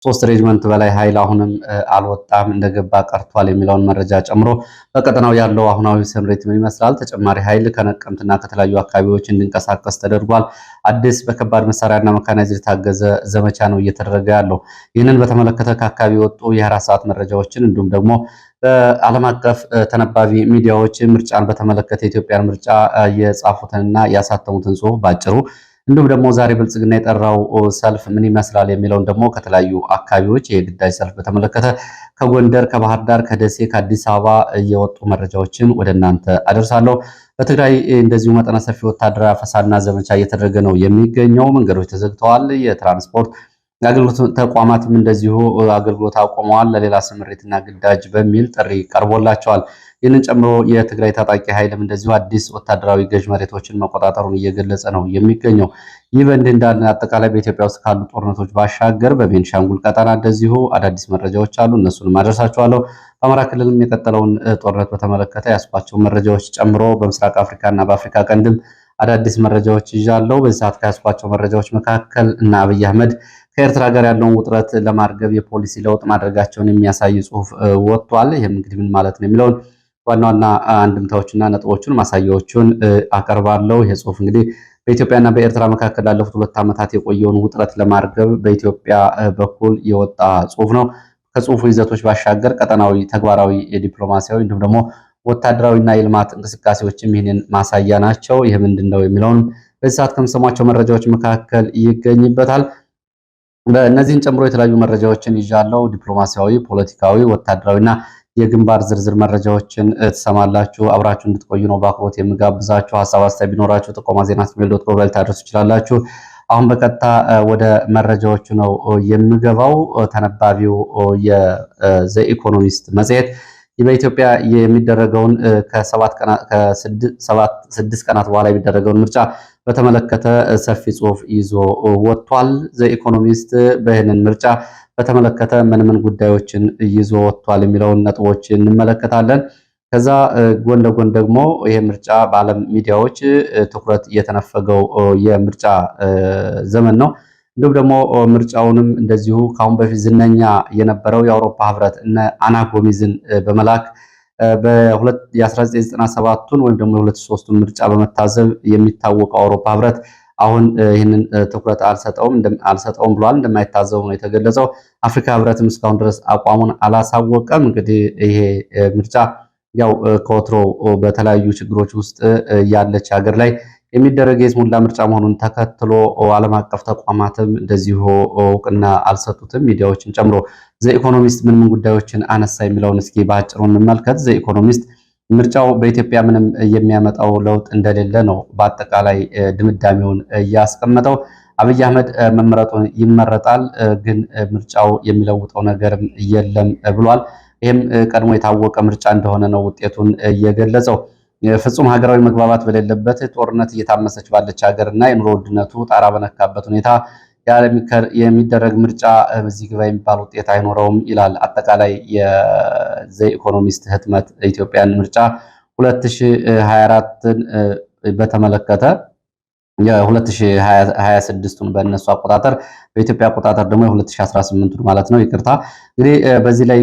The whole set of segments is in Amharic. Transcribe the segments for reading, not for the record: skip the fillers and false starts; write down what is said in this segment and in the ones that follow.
3 ሬጅመንት በላይ ኃይል አሁንም አልወጣም እንደገባ ቀርቷል የሚለውን መረጃ ጨምሮ በቀጠናው ያለው አሁናዊ ስምሪት ምን ይመስላል? ተጨማሪ ኃይል ከነቀምትና ከተለያዩ አካባቢዎች እንዲንቀሳቀስ ተደርጓል። አዲስ በከባድ መሳሪያና መካናይዝድ የታገዘ ዘመቻ ነው እየተደረገ ያለው። ይህንን በተመለከተ ከአካባቢ የወጡ የ24 ሰዓት መረጃዎችን እንዲሁም ደግሞ በዓለም አቀፍ ተነባቢ ሚዲያዎች ምርጫን በተመለከተ የኢትዮጵያን ምርጫ የጻፉትንና ያሳተሙትን ጽሑፍ ባጭሩ እንዲሁም ደግሞ ዛሬ ብልጽግና የጠራው ሰልፍ ምን ይመስላል የሚለውን ደግሞ ከተለያዩ አካባቢዎች የግዳጅ ሰልፍ በተመለከተ ከጎንደር፣ ከባህር ዳር፣ ከደሴ፣ ከአዲስ አበባ የወጡ መረጃዎችን ወደ እናንተ አደርሳለሁ። በትግራይ እንደዚሁ መጠነ ሰፊ ወታደራዊ አፈሳና ዘመቻ እየተደረገ ነው የሚገኘው። መንገዶች ተዘግተዋል። የትራንስፖርት የአገልግሎት ተቋማትም እንደዚሁ አገልግሎት አቆመዋል። ለሌላ ስምሪትና ግዳጅ በሚል ጥሪ ቀርቦላቸዋል። ይህንን ጨምሮ የትግራይ ታጣቂ ኃይልም እንደዚሁ አዲስ ወታደራዊ ገዥ መሬቶችን መቆጣጠሩን እየገለጸ ነው የሚገኘው። ይህ በእንዲህ እንዳለ አጠቃላይ በኢትዮጵያ ውስጥ ካሉ ጦርነቶች ባሻገር በቤንሻንጉል ቀጠና እንደዚሁ አዳዲስ መረጃዎች አሉ። እነሱንም አደርሳችኋለሁ። በአማራ ክልልም የቀጠለውን ጦርነት በተመለከተ ያስኳቸው መረጃዎች ጨምሮ በምስራቅ አፍሪካ እና በአፍሪካ ቀንድም አዳዲስ መረጃዎች ይዣለሁ። በዚህ ሰዓት ከያስኳቸው መረጃዎች መካከል እና አብይ አህመድ ከኤርትራ ጋር ያለውን ውጥረት ለማርገብ የፖሊሲ ለውጥ ማድረጋቸውን የሚያሳይ ጽሁፍ ወጥቷል። ይህም እንግዲህ ምን ማለት ነው የሚለውን ዋና ዋና አንድምታዎችና ነጥቦቹን ማሳያዎቹን አቀርባለሁ። ይህ ጽሁፍ እንግዲህ በኢትዮጵያና በኤርትራ መካከል ላለፉት 2 ዓመታት የቆየውን ውጥረት ለማርገብ በኢትዮጵያ በኩል የወጣ ጽሁፍ ነው። ከጽሁፉ ይዘቶች ባሻገር ቀጠናዊ፣ ተግባራዊ፣ የዲፕሎማሲያዊ እንዲሁም ደግሞ ወታደራዊና የልማት እንቅስቃሴዎችም ይህንን ማሳያ ናቸው። ይህ ምንድን ነው የሚለውንም በዚህ ሰዓት ከምሰሟቸው መረጃዎች መካከል ይገኝበታል። በእነዚህን ጨምሮ የተለያዩ መረጃዎችን ይዣለሁ። ዲፕሎማሲያዊ፣ ፖለቲካዊ፣ ወታደራዊና የግንባር ዝርዝር መረጃዎችን ትሰማላችሁ። አብራችሁ እንድትቆዩ ነው በአክብሮት የምጋብዛችሁ። ሀሳብ አስተያየት ቢኖራችሁ ጥቆማ ዜና@gmail.com ላይ ልታደርሱ ትችላላችሁ። አሁን በቀጥታ ወደ መረጃዎቹ ነው የምገባው። ተነባቢው የዘ ኢኮኖሚስት መጽሔት በኢትዮጵያ የሚደረገውን ከ6 ቀናት በኋላ የሚደረገውን ምርጫ በተመለከተ ሰፊ ጽሑፍ ይዞ ወጥቷል። ዘ ኢኮኖሚስት በይህንን ምርጫ በተመለከተ ምን ምን ጉዳዮችን ይዞ ወጥቷል የሚለውን ነጥቦች እንመለከታለን። ከዛ ጎን ለጎን ደግሞ ይሄ ምርጫ በዓለም ሚዲያዎች ትኩረት እየተነፈገው የምርጫ ዘመን ነው። እንዲሁም ደግሞ ምርጫውንም እንደዚሁ ከአሁን በፊት ዝነኛ የነበረው የአውሮፓ ህብረት እነ አና ጎሚዝን በመላክ የ1997ቱን ወይም ደግሞ የ2003ቱን ምርጫ በመታዘብ የሚታወቀው አውሮፓ ህብረት አሁን ይህንን ትኩረት አልሰጠውም ብሏል። እንደማይታዘቡ ነው የተገለጸው። አፍሪካ ህብረትም እስካሁን ድረስ አቋሙን አላሳወቀም። እንግዲህ ይሄ ምርጫ ያው ከወትሮ በተለያዩ ችግሮች ውስጥ ያለች ሀገር ላይ የሚደረግ የስሙላ ምርጫ መሆኑን ተከትሎ ዓለም አቀፍ ተቋማትም እንደዚሁ እውቅና አልሰጡትም፣ ሚዲያዎችን ጨምሮ። ዘ ኢኮኖሚስት ምን ምን ጉዳዮችን አነሳ የሚለውን እስኪ በአጭሩ እንመልከት። ዘ ኢኮኖሚስት ምርጫው በኢትዮጵያ ምንም የሚያመጣው ለውጥ እንደሌለ ነው በአጠቃላይ ድምዳሜውን እያስቀመጠው። አብይ አህመድ መመረጡን ይመረጣል፣ ግን ምርጫው የሚለውጠው ነገርም የለም ብሏል። ይህም ቀድሞ የታወቀ ምርጫ እንደሆነ ነው ውጤቱን እየገለጸው። ፍጹም ሀገራዊ መግባባት በሌለበት ጦርነት እየታመሰች ባለች ሀገር እና የኑሮ ውድነቱ ጣራ በነካበት ሁኔታ የሚደረግ ምርጫ በዚህ ግባ የሚባል ውጤት አይኖረውም ይላል። አጠቃላይ የዘ ኢኮኖሚስት ህትመት ኢትዮጵያን ምርጫ 2024ን በተመለከተ የ2026ቱን በእነሱ አቆጣጠር በኢትዮጵያ አቆጣጠር ደግሞ የ2018ቱን ማለት ነው። ይቅርታ። እንግዲህ በዚህ ላይ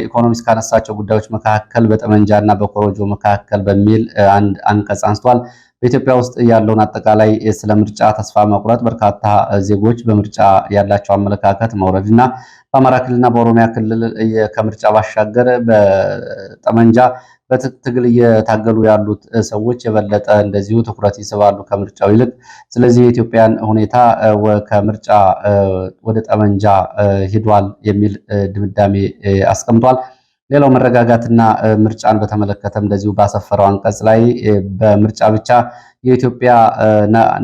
ኢኮኖሚስት ካነሳቸው ጉዳዮች መካከል በጠመንጃና በኮሮጆ መካከል በሚል አንድ አንቀጽ አንስቷል። በኢትዮጵያ ውስጥ ያለውን አጠቃላይ ስለ ምርጫ ተስፋ መቁረጥ፣ በርካታ ዜጎች በምርጫ ያላቸው አመለካከት መውረድና በአማራ ክልልና በኦሮሚያ ክልል ከምርጫ ባሻገር በጠመንጃ በትግል እየታገሉ ያሉት ሰዎች የበለጠ እንደዚሁ ትኩረት ይስባሉ ከምርጫው ይልቅ። ስለዚህ የኢትዮጵያን ሁኔታ ከምርጫ ወደ ጠመንጃ ሂዷል የሚል ድምዳሜ አስቀምጧል። ሌላው መረጋጋትና ምርጫን በተመለከተም እንደዚሁ ባሰፈረው አንቀጽ ላይ በምርጫ ብቻ የኢትዮጵያ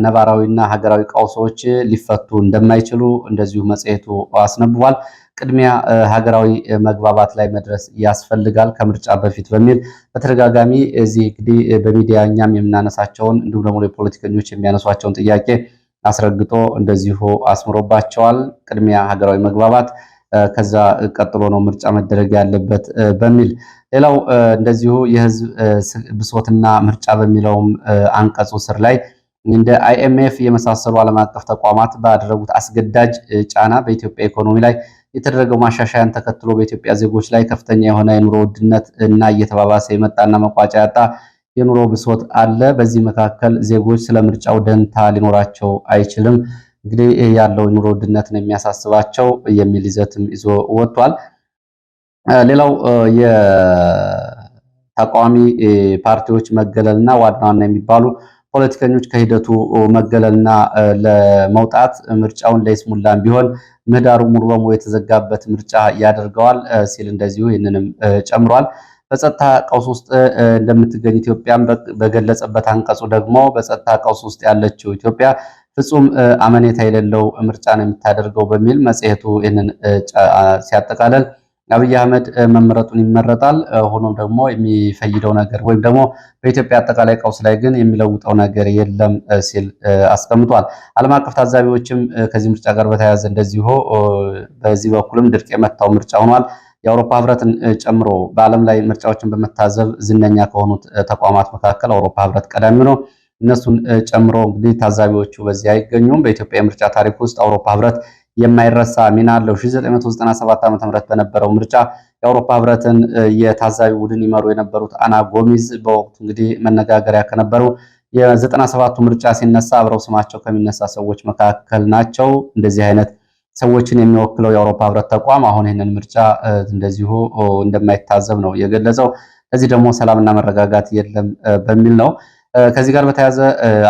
ነባራዊና ሀገራዊ ቀውሶች ሊፈቱ እንደማይችሉ እንደዚሁ መጽሔቱ አስነብቧል። ቅድሚያ ሀገራዊ መግባባት ላይ መድረስ ያስፈልጋል ከምርጫ በፊት በሚል በተደጋጋሚ እዚህ እንግዲህ በሚዲያ እኛም የምናነሳቸውን እንዲሁም ደግሞ የፖለቲከኞች የሚያነሷቸውን ጥያቄ አስረግጦ እንደዚሁ አስምሮባቸዋል። ቅድሚያ ሀገራዊ መግባባት፣ ከዛ ቀጥሎ ነው ምርጫ መደረግ ያለበት በሚል። ሌላው እንደዚሁ የህዝብ ብሶትና ምርጫ በሚለውም አንቀጹ ስር ላይ እንደ አይኤምኤፍ የመሳሰሉ ዓለም አቀፍ ተቋማት ባደረጉት አስገዳጅ ጫና በኢትዮጵያ ኢኮኖሚ ላይ የተደረገው ማሻሻያን ተከትሎ በኢትዮጵያ ዜጎች ላይ ከፍተኛ የሆነ የኑሮ ውድነት እና እየተባባሰ የመጣና መቋጫ ያጣ የኑሮ ብሶት አለ። በዚህ መካከል ዜጎች ስለ ምርጫው ደንታ ሊኖራቸው አይችልም። እንግዲህ ያለው የኑሮ ውድነት ነው የሚያሳስባቸው የሚል ይዘትም ይዞ ወጥቷል። ሌላው የተቃዋሚ ፓርቲዎች መገለልና ዋና ዋና የሚባሉ ፖለቲከኞች ከሂደቱ መገለልና ለመውጣት ምርጫውን ለይስሙላም ቢሆን ምህዳሩ ሙሉ በሙሉ የተዘጋበት ምርጫ ያደርገዋል ሲል እንደዚሁ ይህንንም ጨምሯል። በጸጥታ ቀውስ ውስጥ እንደምትገኝ ኢትዮጵያን በገለጸበት አንቀጹ ደግሞ በጸጥታ ቀውስ ውስጥ ያለችው ኢትዮጵያ ፍጹም አመኔታ የሌለው ምርጫ ነው የምታደርገው በሚል መጽሔቱ ይህንን ሲያጠቃለል አብይ አህመድ መመረጡን ይመረጣል። ሆኖም ደግሞ የሚፈይደው ነገር ወይም ደግሞ በኢትዮጵያ አጠቃላይ ቀውስ ላይ ግን የሚለውጠው ነገር የለም ሲል አስቀምጧል። ዓለም አቀፍ ታዛቢዎችም ከዚህ ምርጫ ጋር በተያያዘ እንደዚሁ በዚህ በኩልም ድርቅ የመታው ምርጫ ሆኗል። የአውሮፓ ህብረትን ጨምሮ በዓለም ላይ ምርጫዎችን በመታዘብ ዝነኛ ከሆኑት ተቋማት መካከል አውሮፓ ህብረት ቀዳሚ ነው። እነሱን ጨምሮ እንግዲህ ታዛቢዎቹ በዚህ አይገኙም። በኢትዮጵያ የምርጫ ታሪክ ውስጥ አውሮፓ ህብረት የማይረሳ ሚና አለው። 1997 ዓ.ም በነበረው ምርጫ የአውሮፓ ህብረትን የታዛቢ ቡድን ይመሩ የነበሩት አና ጎሚዝ በወቅቱ እንግዲህ መነጋገሪያ ከነበሩ የ97ቱ ምርጫ ሲነሳ አብረው ስማቸው ከሚነሳ ሰዎች መካከል ናቸው። እንደዚህ አይነት ሰዎችን የሚወክለው የአውሮፓ ህብረት ተቋም አሁን ይህንን ምርጫ እንደዚሁ እንደማይታዘብ ነው የገለጸው። ከዚህ ደግሞ ሰላምና መረጋጋት የለም በሚል ነው። ከዚህ ጋር በተያያዘ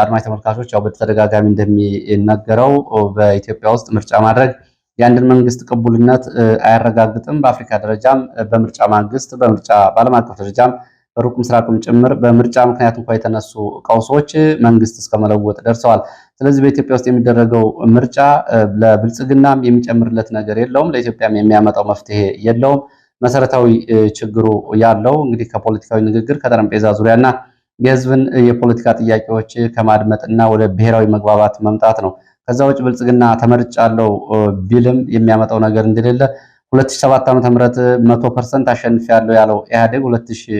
አድማጭ ተመልካቾች ያው በተደጋጋሚ እንደሚነገረው በኢትዮጵያ ውስጥ ምርጫ ማድረግ የአንድን መንግስት ቅቡልነት አያረጋግጥም። በአፍሪካ ደረጃም በምርጫ ማግስት በዓለም አቀፍ ደረጃም በሩቅ ምስራቅም ጭምር በምርጫ ምክንያት እንኳ የተነሱ ቀውሶች መንግስት እስከ መለወጥ ደርሰዋል። ስለዚህ በኢትዮጵያ ውስጥ የሚደረገው ምርጫ ለብልጽግናም የሚጨምርለት ነገር የለውም፣ ለኢትዮጵያም የሚያመጣው መፍትሄ የለውም። መሰረታዊ ችግሩ ያለው እንግዲህ ከፖለቲካዊ ንግግር ከጠረጴዛ ዙሪያና የህዝብን የፖለቲካ ጥያቄዎች ከማድመጥና ወደ ብሔራዊ መግባባት መምጣት ነው። ከዛ ውጭ ብልጽግና ተመርጫለሁ ቢልም የሚያመጣው ነገር እንደሌለ 2007 ዓ.ም 100% አሸንፊያለሁ ያለው ኢህአዴግ 2000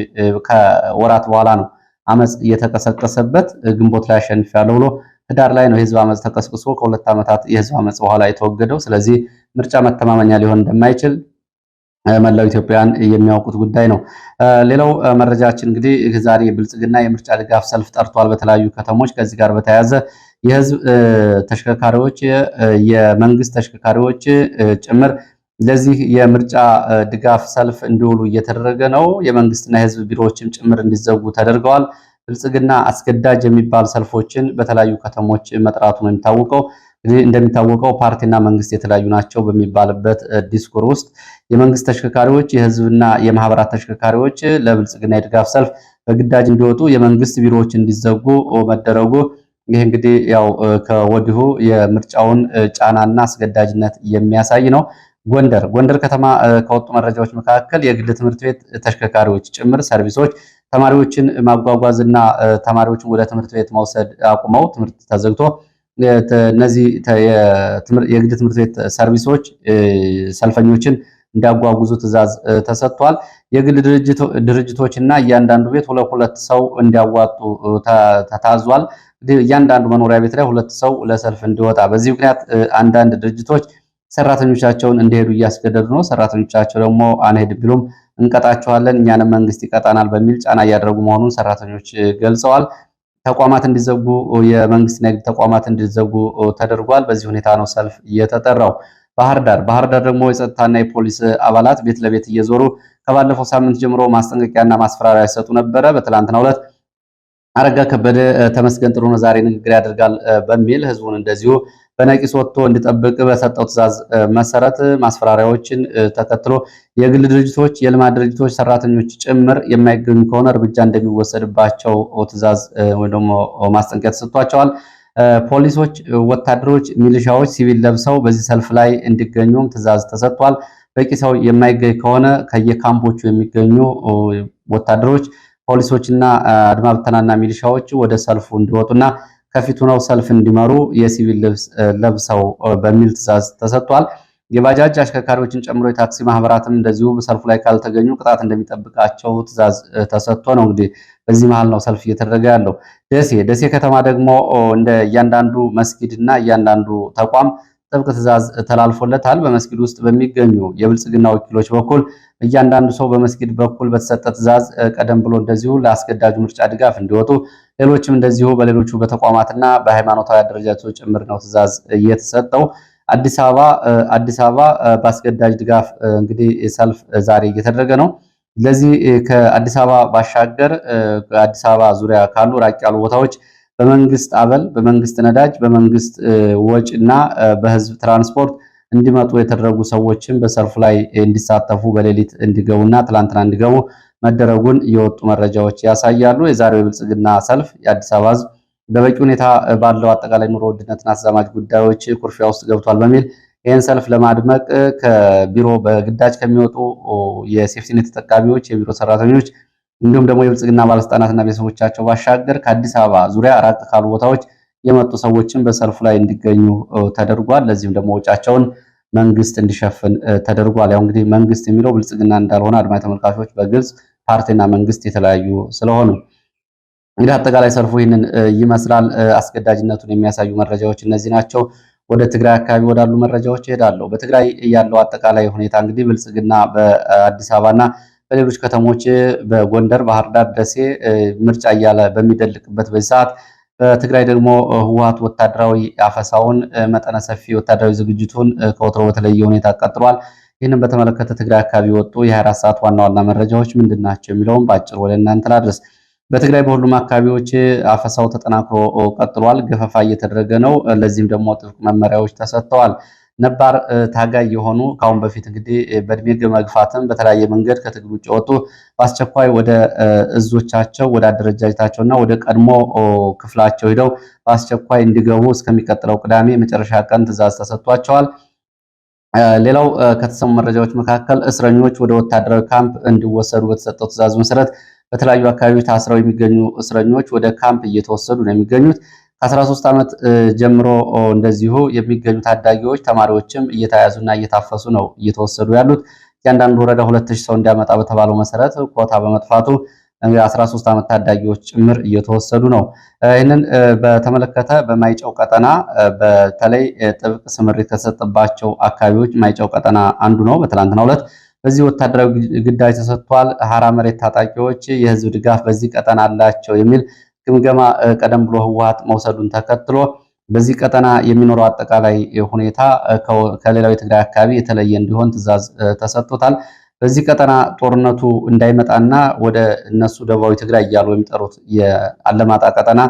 ከወራት በኋላ ነው አመጽ እየተቀሰቀሰበት ግንቦት ላይ አሸንፊያለሁ ብሎ ህዳር ላይ ነው የህዝብ አመጽ ተቀስቅሶ ከሁለት ዓመታት የህዝብ አመጽ በኋላ የተወገደው። ስለዚህ ምርጫ መተማመኛ ሊሆን እንደማይችል መላው ኢትዮጵያን የሚያውቁት ጉዳይ ነው። ሌላው መረጃችን እንግዲህ ዛሬ ብልጽግና የምርጫ ድጋፍ ሰልፍ ጠርቷል በተለያዩ ከተሞች። ከዚህ ጋር በተያያዘ የህዝብ ተሽከርካሪዎች፣ የመንግስት ተሽከርካሪዎች ጭምር ለዚህ የምርጫ ድጋፍ ሰልፍ እንዲውሉ እየተደረገ ነው። የመንግስትና የህዝብ ቢሮዎችም ጭምር እንዲዘጉ ተደርገዋል። ብልጽግና አስገዳጅ የሚባል ሰልፎችን በተለያዩ ከተሞች መጥራቱ ነው የሚታወቀው። እንደሚታወቀው ፓርቲና መንግስት የተለያዩ ናቸው በሚባልበት ዲስኩር ውስጥ የመንግስት ተሽከርካሪዎች፣ የህዝብና የማህበራት ተሽከርካሪዎች ለብልጽግና የድጋፍ ሰልፍ በግዳጅ እንዲወጡ፣ የመንግስት ቢሮዎች እንዲዘጉ መደረጉ ይህ እንግዲህ ያው ከወዲሁ የምርጫውን ጫናና አስገዳጅነት የሚያሳይ ነው። ጎንደር ከተማ ከወጡ መረጃዎች መካከል የግል ትምህርት ቤት ተሽከርካሪዎች ጭምር ሰርቪሶች ተማሪዎችን ማጓጓዝና ተማሪዎችን ወደ ትምህርት ቤት መውሰድ አቁመው ትምህርት ተዘግቶ እነዚህ የግል ትምህርት ቤት ሰርቪሶች ሰልፈኞችን እንዲያጓጉዙ ትዕዛዝ ተሰጥቷል። የግል ድርጅቶችና እያንዳንዱ ቤት ሁለት ሰው እንዲያዋጡ ተታዟል። እያንዳንዱ መኖሪያ ቤት ላይ ሁለት ሰው ለሰልፍ እንዲወጣ። በዚህ ምክንያት አንዳንድ ድርጅቶች ሰራተኞቻቸውን እንዲሄዱ እያስገደዱ ነው። ሰራተኞቻቸው ደግሞ አንሄድ ቢሉም እንቀጣቸዋለን፣ እኛንም መንግስት ይቀጣናል በሚል ጫና እያደረጉ መሆኑን ሰራተኞች ገልጸዋል። ተቋማት እንዲዘጉ፣ የመንግስት ንግድ ተቋማት እንዲዘጉ ተደርጓል። በዚህ ሁኔታ ነው ሰልፍ እየተጠራው። ባህር ዳር ደግሞ የጸጥታና የፖሊስ አባላት ቤት ለቤት እየዞሩ ከባለፈው ሳምንት ጀምሮ ማስጠንቀቂያና ማስፈራሪያ ይሰጡ ነበረ። በትላንትናው ዕለት አረጋ ከበደ ተመስገን ጥሩነህ ዛሬ ንግግር ያደርጋል በሚል ህዝቡን እንደዚሁ በነቂስ ወጥቶ እንዲጠብቅ በሰጠው ትዕዛዝ መሰረት ማስፈራሪያዎችን ተከትሎ የግል ድርጅቶች፣ የልማት ድርጅቶች ሰራተኞች ጭምር የማይገኙ ከሆነ እርምጃ እንደሚወሰድባቸው ትዕዛዝ ወይ ደግሞ ማስጠንቀቂያ ተሰጥቷቸዋል። ፖሊሶች፣ ወታደሮች፣ ሚሊሻዎች ሲቪል ለብሰው በዚህ ሰልፍ ላይ እንዲገኙም ትዕዛዝ ተሰጥቷል። በቂ ሰው የማይገኝ ከሆነ ከየካምፖቹ የሚገኙ ወታደሮች፣ ፖሊሶችና አድማ ብተናና ሚሊሻዎች ወደ ሰልፉ እንዲወጡና ከፊቱ ነው ሰልፍ እንዲመሩ የሲቪል ልብስ ለብሰው በሚል ትዕዛዝ ተሰጥቷል። የባጃጅ አሽከርካሪዎችን ጨምሮ የታክሲ ማህበራትም እንደዚሁ በሰልፉ ላይ ካልተገኙ ቅጣት እንደሚጠብቃቸው ትዕዛዝ ተሰጥቶ ነው እንግዲህ በዚህ መሃል ነው ሰልፍ እየተደረገ ያለው። ደሴ ከተማ ደግሞ እንደ እያንዳንዱ መስጊድ እና እያንዳንዱ ተቋም ጥብቅ ትዕዛዝ ተላልፎለታል። በመስጊድ ውስጥ በሚገኙ የብልጽግና ወኪሎች በኩል እያንዳንዱ ሰው በመስጊድ በኩል በተሰጠ ትዕዛዝ ቀደም ብሎ እንደዚሁ ለአስገዳጁ ምርጫ ድጋፍ እንዲወጡ፣ ሌሎችም እንደዚሁ በሌሎቹ በተቋማትና በሃይማኖታዊ አደረጃጀቶች ጭምር ነው ትዕዛዝ እየተሰጠው። አዲስ አበባ በአስገዳጅ ድጋፍ እንግዲህ ሰልፍ ዛሬ እየተደረገ ነው። ለዚህ ከአዲስ አበባ ባሻገር በአዲስ አበባ ዙሪያ ካሉ ራቅ ያሉ ቦታዎች በመንግስት አበል፣ በመንግስት ነዳጅ፣ በመንግስት ወጪ እና በህዝብ ትራንስፖርት እንዲመጡ የተደረጉ ሰዎችም በሰልፉ ላይ እንዲሳተፉ በሌሊት እንዲገቡና ትላንትና እንዲገቡ መደረጉን የወጡ መረጃዎች ያሳያሉ። የዛሬው የብልጽግና ሰልፍ የአዲስ አበባ ህዝብ በበቂ ሁኔታ ባለው አጠቃላይ ኑሮ ውድነትና ተዛማጅ ጉዳዮች ኩርፊያ ውስጥ ገብቷል በሚል ይህን ሰልፍ ለማድመቅ ከቢሮ በግዳጅ ከሚወጡ የሴፍቲኔት ተጠቃሚዎች፣ የቢሮ ሰራተኞች እንዲሁም ደግሞ የብልጽግና ባለስልጣናትና ቤተሰቦቻቸው ባሻገር ከአዲስ አበባ ዙሪያ ራቅ ካሉ ቦታዎች የመጡ ሰዎችን በሰልፉ ላይ እንዲገኙ ተደርጓል። ለዚህም ደግሞ ወጫቸውን መንግስት እንዲሸፍን ተደርጓል። ያው እንግዲህ መንግስት የሚለው ብልጽግና እንዳልሆነ አድማጭ ተመልካቾች በግልጽ ፓርቲና መንግስት የተለያዩ ስለሆኑ እንግዲህ አጠቃላይ ሰልፉ ይህንን ይመስላል። አስገዳጅነቱን የሚያሳዩ መረጃዎች እነዚህ ናቸው። ወደ ትግራይ አካባቢ ወዳሉ መረጃዎች ይሄዳለሁ። በትግራይ ያለው አጠቃላይ ሁኔታ እንግዲህ ብልጽግና በአዲስ አበባና በሌሎች ከተሞች በጎንደር፣ ባህር ዳር፣ ደሴ ምርጫ እያለ በሚደልቅበት በዚህ ሰዓት በትግራይ ደግሞ ህወሓት ወታደራዊ አፈሳውን መጠነ ሰፊ ወታደራዊ ዝግጅቱን ከወትሮ በተለየ ሁኔታ ቀጥሏል። ይህንን በተመለከተ ትግራይ አካባቢ ወጡ የ24 ሰዓት ዋና ዋና መረጃዎች ምንድን ናቸው የሚለውን በአጭር ወደ እናንተ ላድረስ። በትግራይ በሁሉም አካባቢዎች አፈሳው ተጠናክሮ ቀጥሏል። ገፈፋ እየተደረገ ነው። ለዚህም ደግሞ ጥብቅ መመሪያዎች ተሰጥተዋል። ነባር ታጋይ የሆኑ ከአሁን በፊት እንግዲህ በእድሜ መግፋትም በተለያየ መንገድ ከትግል ውጭ ወጡ በአስቸኳይ ወደ እዞቻቸው ወደ አደረጃጀታቸውና ወደ ቀድሞ ክፍላቸው ሂደው በአስቸኳይ እንዲገቡ እስከሚቀጥለው ቅዳሜ የመጨረሻ ቀን ትዕዛዝ ተሰጥቷቸዋል። ሌላው ከተሰሙ መረጃዎች መካከል እስረኞች ወደ ወታደራዊ ካምፕ እንዲወሰዱ በተሰጠው ትዕዛዝ መሰረት በተለያዩ አካባቢዎች ታስረው የሚገኙ እስረኞች ወደ ካምፕ እየተወሰዱ ነው የሚገኙት። ከ13 ዓመት ጀምሮ እንደዚሁ የሚገኙ ታዳጊዎች ተማሪዎችም እየተያዙና እየታፈሱ ነው እየተወሰዱ ያሉት። እያንዳንዱ ወረዳ 2000 ሰው እንዲያመጣ በተባለው መሰረት ኮታ በመጥፋቱ 13 ዓመት ታዳጊዎች ጭምር እየተወሰዱ ነው። ይህንን በተመለከተ በማይጨው ቀጠና በተለይ ጥብቅ ስምሪት ከተሰጠባቸው አካባቢዎች ማይጨው ቀጠና አንዱ ነው። በትላንትናው ዕለት በዚህ ወታደራዊ ግዳጅ ተሰጥቷል። ሀራ መሬት ታጣቂዎች የህዝብ ድጋፍ በዚህ ቀጠና አላቸው የሚል ግምገማ ቀደም ብሎ ህወሓት መውሰዱን ተከትሎ በዚህ ቀጠና የሚኖረው አጠቃላይ ሁኔታ ከሌላው የትግራይ አካባቢ የተለየ እንዲሆን ትዕዛዝ ተሰጥቶታል። በዚህ ቀጠና ጦርነቱ እንዳይመጣና ወደ እነሱ ደቡባዊ ትግራይ እያሉ የሚጠሩት የአለማጣ ቀጠና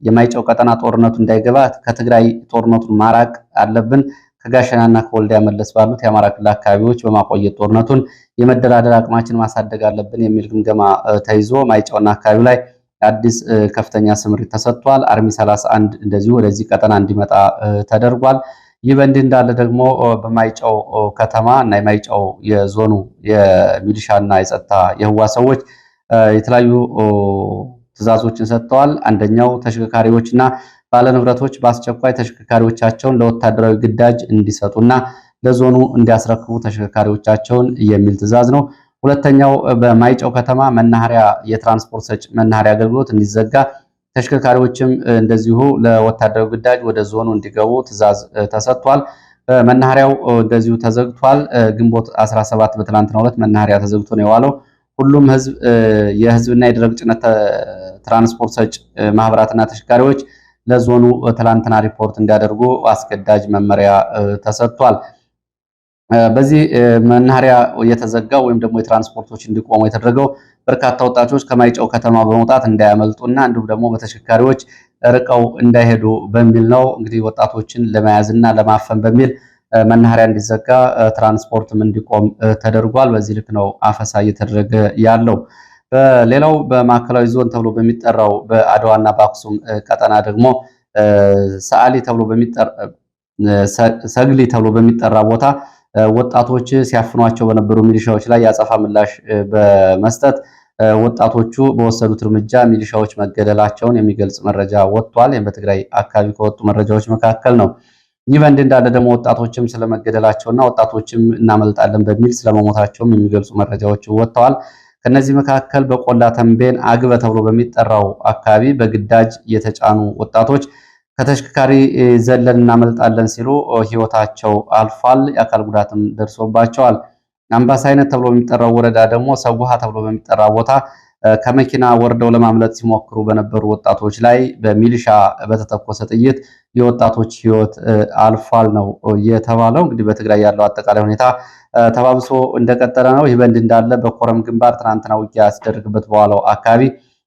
የማይጨው ቀጠና ጦርነቱ እንዳይገባ ከትግራይ ጦርነቱን ማራቅ አለብን፣ ከጋሸናና ከወልዲያ መለስ ባሉት የአማራ ክልል አካባቢዎች በማቆየት ጦርነቱን የመደራደር አቅማችን ማሳደግ አለብን የሚል ግምገማ ተይዞ ማይጨውና አካባቢው ላይ አዲስ ከፍተኛ ስምሪት ተሰጥቷል። አርሚ 31 እንደዚሁ ወደዚህ ቀጠና እንዲመጣ ተደርጓል። ይህ በእንዲህ እንዳለ ደግሞ በማይጨው ከተማ እና የማይጨው የዞኑ የሚሊሻና የጸጥታ የህዋ ሰዎች የተለያዩ ትዕዛዞችን ሰጥተዋል። አንደኛው ተሽከርካሪዎችና ባለንብረቶች በአስቸኳይ ተሽከርካሪዎቻቸውን ለወታደራዊ ግዳጅ እንዲሰጡና ለዞኑ እንዲያስረክቡ ተሽከርካሪዎቻቸውን የሚል ትዕዛዝ ነው። ሁለተኛው በማይጨው ከተማ መናኸሪያ የትራንስፖርት ሰጪ መናኸሪያ አገልግሎት እንዲዘጋ ተሽከርካሪዎችም እንደዚሁ ለወታደራዊ ግዳጅ ወደ ዞኑ እንዲገቡ ትዕዛዝ ተሰጥቷል። መናኸሪያው እንደዚሁ ተዘግቷል። ግንቦት 17 በትናንትናው ዕለት መናኸሪያ ተዘግቶ ነው የዋለው። ሁሉም የህዝብና የደረቅ ጭነት ትራንስፖርት ሰጪ ማህበራትና ተሽከርካሪዎች ለዞኑ ትላንትና ሪፖርት እንዲያደርጉ አስገዳጅ መመሪያ ተሰጥቷል። በዚህ መናኸሪያ የተዘጋው ወይም ደግሞ የትራንስፖርቶች እንዲቆሙ የተደረገው በርካታ ወጣቶች ከማይጨው ከተማ በመውጣት እንዳያመልጡና እንዲሁም ደግሞ በተሽከርካሪዎች ርቀው እንዳይሄዱ በሚል ነው። እንግዲህ ወጣቶችን ለመያዝና ለማፈን በሚል መናኸሪያ እንዲዘጋ ትራንስፖርትም እንዲቆም ተደርጓል። በዚህ ልክ ነው አፈሳ እየተደረገ ያለው። በሌላው በማዕከላዊ ዞን ተብሎ በሚጠራው በአድዋና በአክሱም ቀጠና ደግሞ ሰግሊ ተብሎ በሚጠራ ቦታ ወጣቶች ሲያፍኗቸው በነበሩ ሚሊሻዎች ላይ ያጸፋ ምላሽ በመስጠት ወጣቶቹ በወሰዱት እርምጃ ሚሊሻዎች መገደላቸውን የሚገልጽ መረጃ ወጥቷል። ይህም በትግራይ አካባቢ ከወጡ መረጃዎች መካከል ነው። ይህ በእንዲህ እንዳለ ደግሞ ወጣቶችም ስለመገደላቸውና ወጣቶችም እናመልጣለን በሚል ስለመሞታቸውም የሚገልጹ መረጃዎች ወጥተዋል። ከነዚህ መካከል በቆላ ተንቤን አግበ ተብሎ በሚጠራው አካባቢ በግዳጅ የተጫኑ ወጣቶች ከተሽከርካሪ ዘለን እናመልጣለን ሲሉ ህይወታቸው አልፏል። የአካል ጉዳትም ደርሶባቸዋል። አምባሳይነት ተብሎ በሚጠራው ወረዳ ደግሞ ሰውሃ ተብሎ በሚጠራ ቦታ ከመኪና ወርደው ለማምለጥ ሲሞክሩ በነበሩ ወጣቶች ላይ በሚሊሻ በተተኮሰ ጥይት የወጣቶች ህይወት አልፏል ነው የተባለው። እንግዲህ በትግራይ ያለው አጠቃላይ ሁኔታ ተባብሶ እንደቀጠለ ነው። ይህ በእንዲህ እንዳለ በኮረም ግንባር ትናንትና ውጊያ ሲደረግበት በኋላው አካባቢ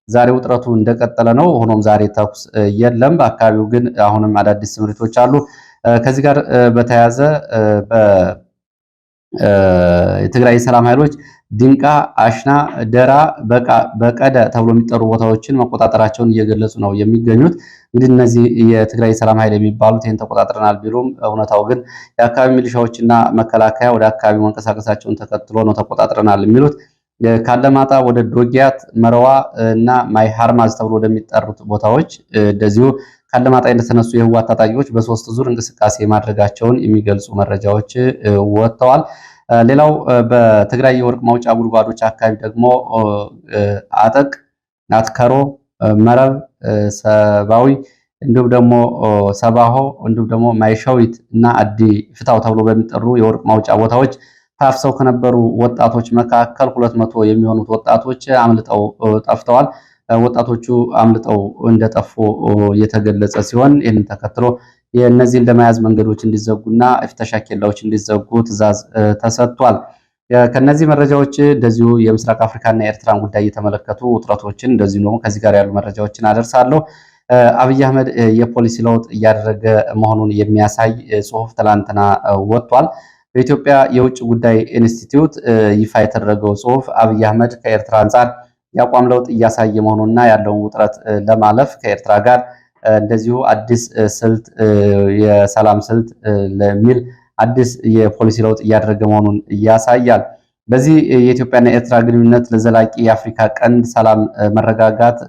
ዛሬ ውጥረቱ እንደቀጠለ ነው። ሆኖም ዛሬ ተኩስ የለም። በአካባቢው ግን አሁንም አዳዲስ ስምሪቶች አሉ። ከዚህ ጋር በተያያዘ የትግራይ ሰላም ኃይሎች ድንቃ፣ አሽና፣ ደራ፣ በቀደ ተብሎ የሚጠሩ ቦታዎችን መቆጣጠራቸውን እየገለጹ ነው የሚገኙት። እንግዲህ እነዚህ የትግራይ ሰላም ኃይል የሚባሉት ይህን ተቆጣጥረናል ቢሉም እውነታው ግን የአካባቢ ሚሊሻዎችና መከላከያ ወደ አካባቢው መንቀሳቀሳቸውን ተከትሎ ነው ተቆጣጥረናል የሚሉት። ካለማጣ ወደ ዶጊያት፣ መረዋ እና ማይ ሃርማዝ ተብሎ ወደሚጠሩት ቦታዎች እንደዚሁ ካለማጣ እንደተነሱ የህወሓት ታጣቂዎች በሶስት ዙር እንቅስቃሴ ማድረጋቸውን የሚገልጹ መረጃዎች ወጥተዋል። ሌላው በትግራይ የወርቅ ማውጫ ጉድጓዶች አካባቢ ደግሞ አጠቅ፣ አትከሮ፣ መረብ፣ ሰባዊ እንዲሁም ደግሞ ሰባሆ እንዲሁም ደግሞ ማይሻዊት እና አዲ ፍታው ተብሎ በሚጠሩ የወርቅ ማውጫ ቦታዎች ታፍሰው ከነበሩ ወጣቶች መካከል 200 የሚሆኑት ወጣቶች አምልጠው ጠፍተዋል። ወጣቶቹ አምልጠው እንደጠፉ የተገለጸ ሲሆን ይህንን ተከትሎ የእነዚህን ለመያዝ መንገዶች እንዲዘጉና ፍተሻ ኬላዎች እንዲዘጉ ትዕዛዝ ተሰጥቷል። ከነዚህ መረጃዎች እንደዚሁ የምስራቅ አፍሪካና የኤርትራን ጉዳይ የተመለከቱ ውጥረቶችን እንደዚሁ ደግሞ ከዚህ ጋር ያሉ መረጃዎችን አደርሳለሁ። አብይ አህመድ የፖሊሲ ለውጥ እያደረገ መሆኑን የሚያሳይ ጽሁፍ ትላንትና ወጥቷል። በኢትዮጵያ የውጭ ጉዳይ ኢንስቲትዩት ይፋ የተደረገው ጽሁፍ አብይ አህመድ ከኤርትራ አንጻር የአቋም ለውጥ እያሳየ መሆኑንና ያለውን ውጥረት ለማለፍ ከኤርትራ ጋር እንደዚሁ አዲስ ስልት የሰላም ስልት ለሚል አዲስ የፖሊሲ ለውጥ እያደረገ መሆኑን ያሳያል። በዚህ የኢትዮጵያና የኤርትራ ግንኙነት ለዘላቂ የአፍሪካ ቀንድ ሰላም መረጋጋት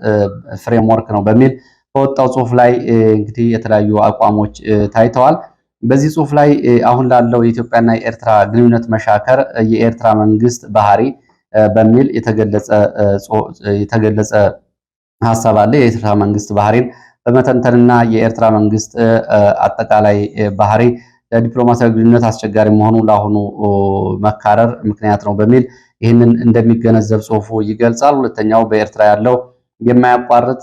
ፍሬምወርክ ነው በሚል በወጣው ጽሁፍ ላይ እንግዲህ የተለያዩ አቋሞች ታይተዋል። በዚህ ጽሁፍ ላይ አሁን ላለው የኢትዮጵያና የኤርትራ ግንኙነት መሻከር የኤርትራ መንግስት ባህሪ በሚል የተገለጸ ሀሳብ አለ። የኤርትራ መንግስት ባህሪን በመተንተንና የኤርትራ መንግስት አጠቃላይ ባህሪ ለዲፕሎማሲያዊ ግንኙነት አስቸጋሪ መሆኑ ለአሁኑ መካረር ምክንያት ነው በሚል ይህንን እንደሚገነዘብ ጽሁፉ ይገልጻል። ሁለተኛው በኤርትራ ያለው የማያቋርጥ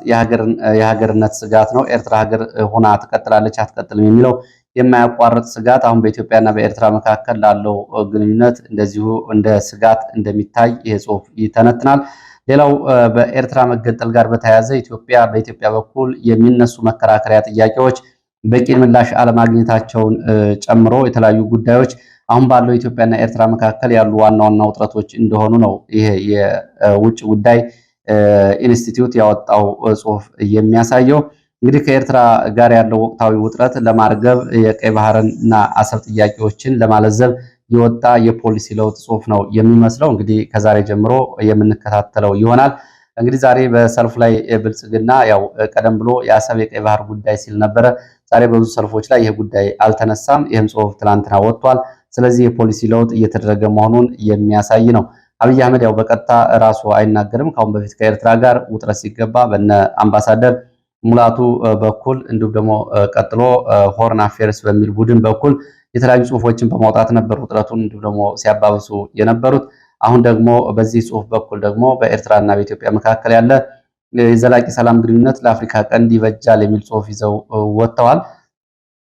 የሀገርነት ስጋት ነው። ኤርትራ ሀገር ሆና ትቀጥላለች አትቀጥልም የሚለው የማያቋርጥ ስጋት አሁን በኢትዮጵያና በኤርትራ መካከል ላለው ግንኙነት እንደዚሁ እንደ ስጋት እንደሚታይ ይህ ጽሁፍ ይተነትናል። ሌላው በኤርትራ መገንጠል ጋር በተያያዘ በኢትዮጵያ በኩል የሚነሱ መከራከሪያ ጥያቄዎች በቂ ምላሽ አለማግኘታቸውን ጨምሮ የተለያዩ ጉዳዮች አሁን ባለው ኢትዮጵያና ኤርትራ መካከል ያሉ ዋና ዋና ውጥረቶች እንደሆኑ ነው ይሄ የውጭ ጉዳይ ኢንስቲትዩት ያወጣው ጽሁፍ የሚያሳየው። እንግዲህ ከኤርትራ ጋር ያለው ወቅታዊ ውጥረት ለማርገብ የቀይ ባህርና አሰብ ጥያቄዎችን ለማለዘብ የወጣ የፖሊሲ ለውጥ ጽሁፍ ነው የሚመስለው። እንግዲህ ከዛሬ ጀምሮ የምንከታተለው ይሆናል። እንግዲህ ዛሬ በሰልፉ ላይ ብልጽግና ያው ቀደም ብሎ የአሰብ የቀይ ባህር ጉዳይ ሲል ነበረ። ዛሬ በብዙ ሰልፎች ላይ ይህ ጉዳይ አልተነሳም። ይህም ጽሁፍ ትላንትና ወጥቷል። ስለዚህ የፖሊሲ ለውጥ እየተደረገ መሆኑን የሚያሳይ ነው። አብይ አህመድ ያው በቀጥታ ራሱ አይናገርም። ከአሁን በፊት ከኤርትራ ጋር ውጥረት ሲገባ በነ አምባሳደር ሙላቱ በኩል እንዲሁም ደግሞ ቀጥሎ ሆርን አፌርስ በሚል ቡድን በኩል የተለያዩ ጽሁፎችን በማውጣት ነበር ውጥረቱን እንዲሁም ደግሞ ሲያባብሱ የነበሩት። አሁን ደግሞ በዚህ ጽሁፍ በኩል ደግሞ በኤርትራና በኢትዮጵያ መካከል ያለ የዘላቂ ሰላም ግንኙነት ለአፍሪካ ቀንድ ይበጃል የሚል ጽሁፍ ይዘው ወጥተዋል።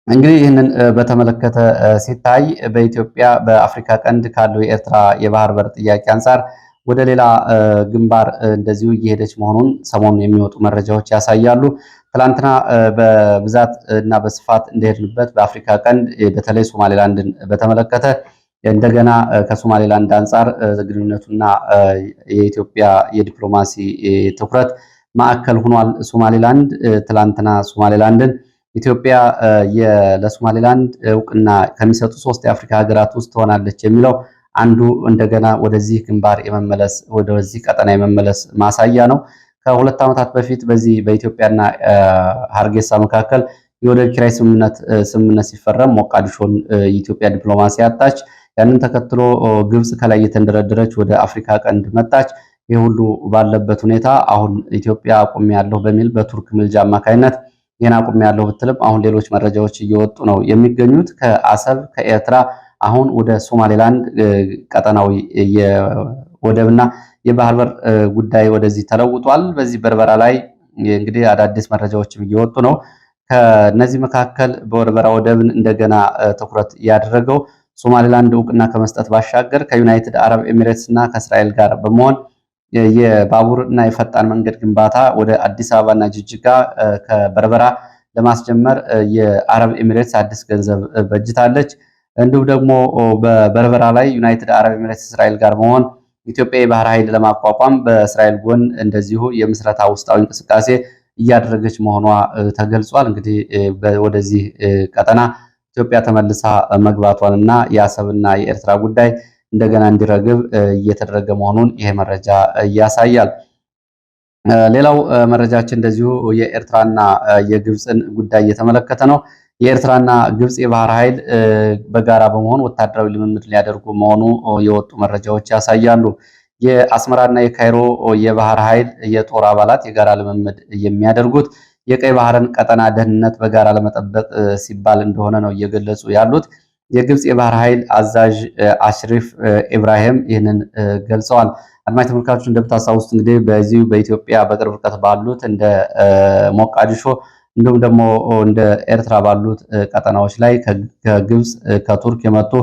እንግዲህ ይህንን በተመለከተ ሲታይ በኢትዮጵያ በአፍሪካ ቀንድ ካለው የኤርትራ የባህር በር ጥያቄ አንጻር ወደ ሌላ ግንባር እንደዚሁ እየሄደች መሆኑን ሰሞኑን የሚወጡ መረጃዎች ያሳያሉ። ትላንትና በብዛት እና በስፋት እንደሄድንበት በአፍሪካ ቀንድ በተለይ ሶማሌላንድን በተመለከተ እንደገና ከሶማሌላንድ አንጻር ግንኙነቱና የኢትዮጵያ የዲፕሎማሲ ትኩረት ማዕከል ሆኗል። ሶማሌላንድ ትላንትና ሶማሌላንድን ኢትዮጵያ ለሶማሌላንድ እውቅና ከሚሰጡ 3 የአፍሪካ ሀገራት ውስጥ ትሆናለች የሚለው አንዱ እንደገና ወደዚህ ግንባር የመመለስ ወደዚህ ቀጠና የመመለስ ማሳያ ነው። ከ2 ዓመታት በፊት በዚህ በኢትዮጵያና ሀርጌሳ መካከል የወደብ ኪራይ ስምምነት ሲፈረም ሞቃዲሾን የኢትዮጵያ ዲፕሎማሲ አጣች። ያንን ተከትሎ ግብጽ ከላይ የተንደረደረች ወደ አፍሪካ ቀንድ መጣች። ይህ ሁሉ ባለበት ሁኔታ አሁን ኢትዮጵያ አቁሜያለሁ በሚል በቱርክ ምልጃ አማካኝነት ይህን አቁሜያለሁ ብትልም አሁን ሌሎች መረጃዎች እየወጡ ነው የሚገኙት። ከአሰብ ከኤርትራ አሁን ወደ ሶማሌላንድ ቀጠናዊ የወደብና የባህር በር ጉዳይ ወደዚህ ተለውጧል። በዚህ በርበራ ላይ እንግዲህ አዳዲስ መረጃዎችም እየወጡ ነው። ከነዚህ መካከል በበርበራ ወደብን እንደገና ትኩረት ያደረገው ሶማሌላንድ እውቅና ከመስጠት ባሻገር ከዩናይትድ አረብ ኤሚሬትስ እና ከእስራኤል ጋር በመሆን የባቡር እና የፈጣን መንገድ ግንባታ ወደ አዲስ አበባ እና ጅጅጋ ከበርበራ ለማስጀመር የአረብ ኤሚሬትስ አዲስ ገንዘብ በጅታለች። እንዲሁም ደግሞ በበርበራ ላይ ዩናይትድ አረብ ኤሚሬትስ እስራኤል ጋር በመሆን ኢትዮጵያ የባህር ኃይል ለማቋቋም በእስራኤል ጎን እንደዚሁ የምስረታ ውስጣዊ እንቅስቃሴ እያደረገች መሆኗ ተገልጿል። እንግዲህ ወደዚህ ቀጠና ኢትዮጵያ ተመልሳ መግባቷን እና የአሰብና የኤርትራ ጉዳይ እንደገና እንዲረግብ እየተደረገ መሆኑን ይሄ መረጃ ያሳያል። ሌላው መረጃችን እንደዚሁ የኤርትራና የግብፅን ጉዳይ እየተመለከተ ነው። የኤርትራና ግብፅ የባህር ኃይል በጋራ በመሆን ወታደራዊ ልምምድ ሊያደርጉ መሆኑ የወጡ መረጃዎች ያሳያሉ። የአስመራና የካይሮ የባህር ኃይል የጦር አባላት የጋራ ልምምድ የሚያደርጉት የቀይ ባህርን ቀጠና ደህንነት በጋራ ለመጠበቅ ሲባል እንደሆነ ነው እየገለጹ ያሉት። የግብፅ የባህር ኃይል አዛዥ አሽሪፍ ኢብራሂም ይህንን ገልጸዋል። አድማጭ ተመልካቾች እንደምታስታውሱት እንግዲህ በዚሁ በኢትዮጵያ በቅርብ ርቀት ባሉት እንደ ሞቃዲሾ እንዲሁም ደግሞ እንደ ኤርትራ ባሉት ቀጠናዎች ላይ ከግብፅ ከቱርክ የመጡ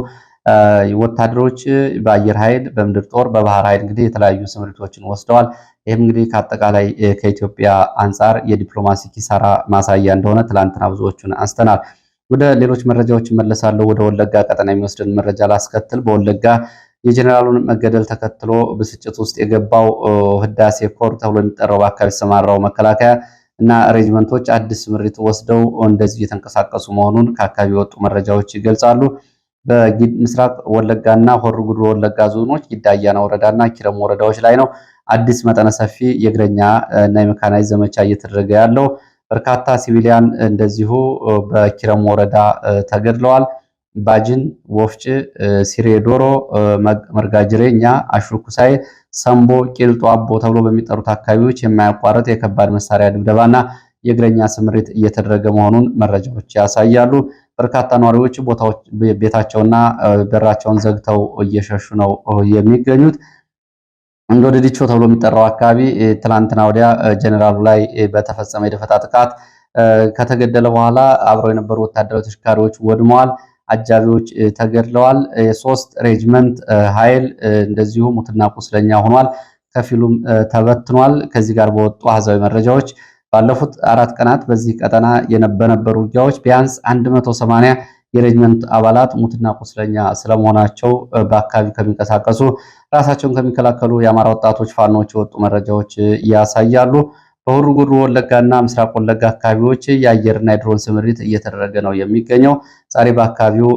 ወታደሮች በአየር ኃይል በምድር ጦር በባህር ኃይል እንግዲህ የተለያዩ ስምሪቶችን ወስደዋል። ይህም እንግዲህ ከአጠቃላይ ከኢትዮጵያ አንጻር የዲፕሎማሲ ኪሳራ ማሳያ እንደሆነ ትላንትና ብዙዎቹን አንስተናል። ወደ ሌሎች መረጃዎች እመለሳለሁ። ወደ ወለጋ ቀጠና የሚወስድን መረጃ ላስከትል። በወለጋ የጀኔራሉን መገደል ተከትሎ ብስጭት ውስጥ የገባው ህዳሴ ኮር ተብሎ የሚጠራው በአካባቢ የተሰማራው መከላከያ እና ሬጅመንቶች አዲስ ስምሪት ወስደው እንደዚህ እየተንቀሳቀሱ መሆኑን ከአካባቢ የወጡ መረጃዎች ይገልጻሉ። በምስራቅ ወለጋና ሆሮ ጉዱሩ ወለጋ ዞኖች ጊዳያና ወረዳና ኪረሙ ወረዳዎች ላይ ነው አዲስ መጠነ ሰፊ የእግረኛ እና የመካናይዝ ዘመቻ እየተደረገ ያለው። በርካታ ሲቪሊያን እንደዚሁ በኪረሙ ወረዳ ተገድለዋል። ባጅን፣ ወፍጭ፣ ሲሬ ዶሮ፣ መርጋጅሬኛ፣ አሹኩሳይ፣ ሰምቦ፣ ቂልጦ አቦ ተብሎ በሚጠሩት አካባቢዎች የማያቋርጥ የከባድ መሳሪያ ድብደባና የእግረኛ ስምሪት እየተደረገ መሆኑን መረጃዎች ያሳያሉ። በርካታ ነዋሪዎች ቤታቸውና በራቸውን ዘግተው እየሸሹ ነው የሚገኙት። እንዶድ ዲቾ ተብሎ የሚጠራው አካባቢ ትላንትና ወዲያ ጀኔራሉ ላይ በተፈጸመ የደፈጣ ጥቃት ከተገደለ በኋላ አብረው የነበሩ ወታደራዊ ተሽከርካሪዎች ወድመዋል። አጃቢዎች ተገድለዋል። የሶስት ሬጅመንት ኃይል እንደዚሁ ሙትና ቁስለኛ ሆኗል። ከፊሉም ተበትኗል። ከዚህ ጋር በወጡ አሃዛዊ መረጃዎች ባለፉት 4 ቀናት በዚህ ቀጠና በነበሩ ውጊያዎች ቢያንስ 180 የሬጅመንት አባላት ሙትና ቁስለኛ ስለመሆናቸው በአካባቢ ከሚንቀሳቀሱ ራሳቸውን ከሚከላከሉ የአማራ ወጣቶች ፋኖች የወጡ መረጃዎች ያሳያሉ። በሆሮ ጉዱሩ ወለጋና ምስራቅ ወለጋ አካባቢዎች የአየርና የድሮን ስምሪት እየተደረገ ነው የሚገኘው። ዛሬ በአካባቢው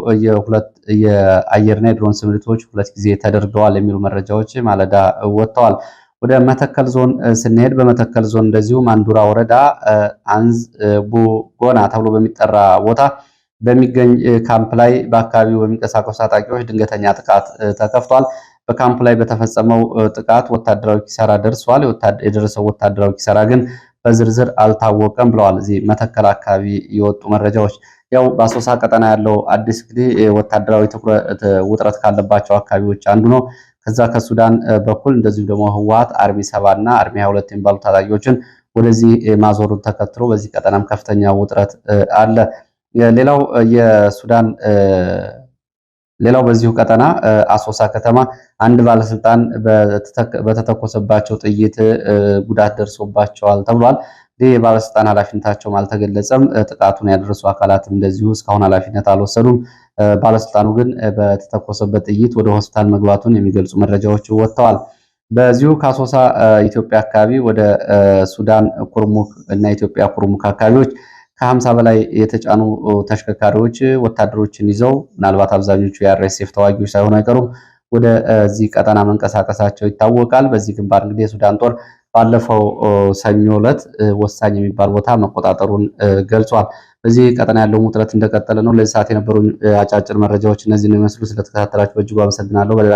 የአየርና የድሮን ስምሪቶች 2 ጊዜ ተደርገዋል የሚሉ መረጃዎች ማለዳ ወጥተዋል። ወደ መተከል ዞን ስንሄድ በመተከል ዞን እንደዚሁ ማንዱራ ወረዳ አንዝ ቡጎና ተብሎ በሚጠራ ቦታ በሚገኝ ካምፕ ላይ በአካባቢው በሚንቀሳቀሱ ታጣቂዎች ድንገተኛ ጥቃት ተከፍቷል። በካምፕ ላይ በተፈጸመው ጥቃት ወታደራዊ ኪሳራ ደርሷል። የደረሰው ወታደራዊ ኪሳራ ግን በዝርዝር አልታወቀም ብለዋል እዚህ መተከል አካባቢ የወጡ መረጃዎች። ያው በአሶሳ ቀጠና ያለው አዲስ እንግዲህ ወታደራዊ ውጥረት ካለባቸው አካባቢዎች አንዱ ነው። ከዛ ከሱዳን በኩል እንደዚሁ ደግሞ ህወሓት አርሚ 7 እና አርሚ 22 የሚባሉ ታጣቂዎችን ወደዚህ ማዞሩን ተከትሎ በዚህ ቀጠናም ከፍተኛ ውጥረት አለ። ሌላው በዚሁ ቀጠና አሶሳ ከተማ አንድ ባለስልጣን በተተኮሰባቸው ጥይት ጉዳት ደርሶባቸዋል ተብሏል። ይህ የባለስልጣን ኃላፊነታቸውም አልተገለጸም። ጥቃቱን ያደረሱ አካላትም እንደዚሁ እስካሁን ኃላፊነት አልወሰዱም። ባለስልጣኑ ግን በተተኮሰበት ጥይት ወደ ሆስፒታል መግባቱን የሚገልጹ መረጃዎች ወጥተዋል። በዚሁ ከአሶሳ ኢትዮጵያ አካባቢ ወደ ሱዳን ኩርሙክ እና ኢትዮጵያ ኩርሙክ አካባቢዎች ከ50 በላይ የተጫኑ ተሽከርካሪዎች ወታደሮችን ይዘው ምናልባት አብዛኞቹ የአርኤስኤፍ ተዋጊዎች ሳይሆኑ አይቀሩም ወደዚህ ቀጠና መንቀሳቀሳቸው ይታወቃል። በዚህ ግንባር እንግዲህ የሱዳን ጦር ባለፈው ሰኞ ዕለት ወሳኝ የሚባል ቦታ መቆጣጠሩን ገልጿል። በዚህ ቀጠና ያለው ውጥረት እንደቀጠለ ነው። ለዚህ ሰዓት የነበሩ አጫጭር መረጃዎች እነዚህን ይመስሉ። ስለተከታተላችሁ በእጅጉ አመሰግናለሁ። በሌላ